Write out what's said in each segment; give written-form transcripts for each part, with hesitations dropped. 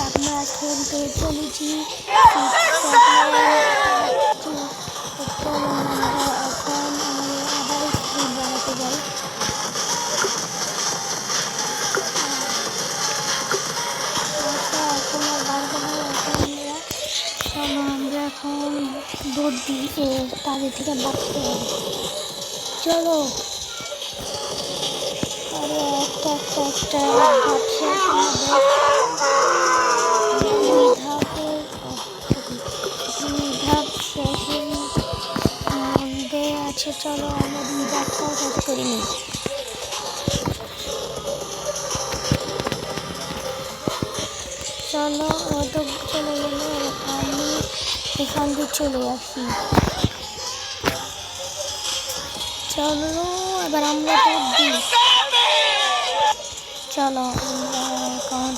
আমরা খেলতে চলেছি। চলো আমরা এখন আমাদের আবার স্পিড বাড়াতে যাই। এখন আর বাড়বো না, চলো আমরা এখন দৌড় দিয়ে তাদের থেকে বাঁচতে হবে। চলো আরে একটা ধাপ শেষ ধাপ শেষের মধ্যে আছে। চলো আমরা 2 ধাপটাও শেষ করে নিই। চলো তো চলে গেল, আমি এখান দিয়ে চলে আসি। চলো এবার আমরা দিই। চলো আমরা এখন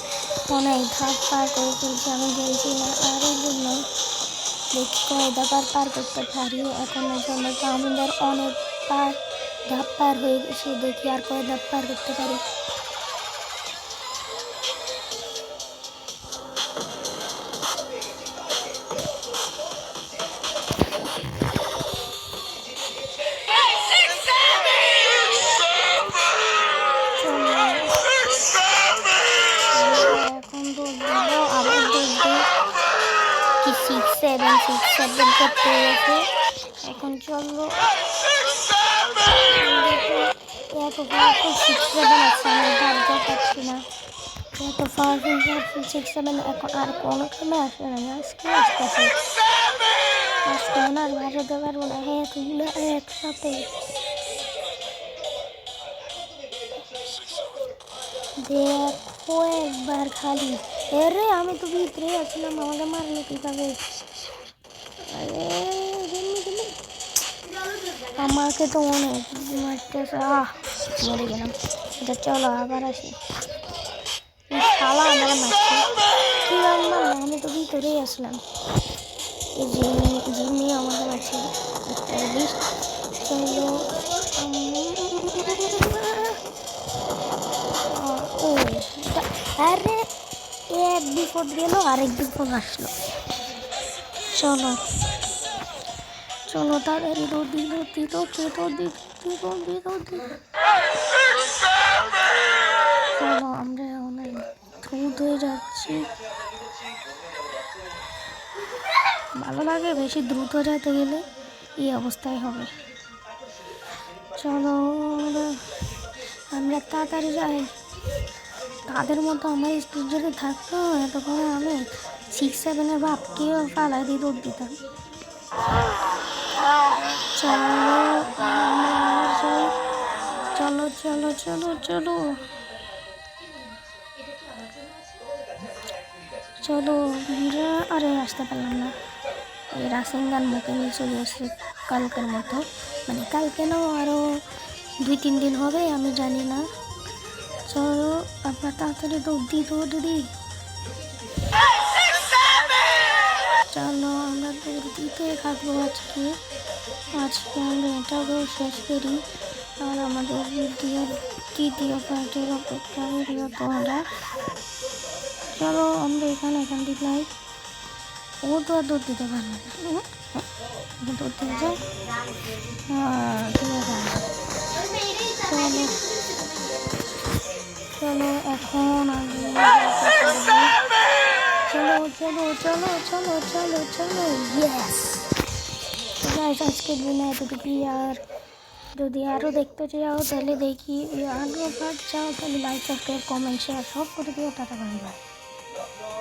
অনেক ধাপ পার করে ফেলছি। আমি বলছি না আর এই জন্য দেখি কয় ধাপ পার করতে পারি। এখনের জন্য তো আমাদের অনেক ধাপ পার হয়ে গেছে, দেখি আর কয় ধাপ পার করতে পারি। করতে গেছে এখন। চলো এত পাওয়ারফুল 6-7 আছে, আমি ভাবতে পারছি না এত পাওয়ারফুল 6-7 এখন আর কোনো সময় আসবে না। আজকে আসতেছে, আজকে আর ভাসাতে পারবো না এতগুলো একসাথে। দেখো একবার খালি, এরে আমি তো ভিতরে আছিলাম, আমাকে মারলো কিভাবে? আমাকে তো অনেক মারতেছে, মরে গেলাম। এটা চলো আবার আসি। শালা আমার মারছে, কি মারলাম? আমি তো ভিতরেই আসলাম। এই জিমি আমাকে মারছে। চলো ও আরে এক বিপদ গেল, আরেক বিপদ আসলো। চলো চলো তাড়াতাড়ি দৌড়ি। চলো আমরা অনেক দ্রুত হয়ে যাচ্ছি। ভালো লাগে বেশি দ্রুত যেতে গেলে এই অবস্থায় হবে। চলো আমরা তাড়াতাড়ি যাই। তাদের মতো আমার স্পিড যদি থাকতো এতক্ষণে আমি 6-7-এর বাপকেও ফালাই দিয়ে দৌড় দিতাম। চলো আরে আসতে পারলাম না। এই রাসিং গান মুখে নিয়ে চলে আসছে কালকের মতো, মানে কালকে নাও আরও 2-3 দিন হবে, আমি জানি না। চলো আমরা তাড়াতাড়ি দৌড় দিই। চলো আমরা দৌড় দিতে থাকবো। আজকে আমরা এটাও শেষ করি আর আমাদের দ্বিতীয় পার্টির অপেক্ষা করিও তোমরা। চলো আমরা এখান থেকে লাই। ও তো আর দৌড় দিতে পারবে না, দৌড় দিতে যাও। চলো এখন চলো ইয়েস গাইস, আজকের দিনে এতটুকুই। আর যদি আরও দেখতে চাও তাহলে দেখি আরও পার্ট চাও তাহলে লাইক সাবস্ক্রাইব কমেন্ট শেয়ার সব করে দিও। Tata bye bye.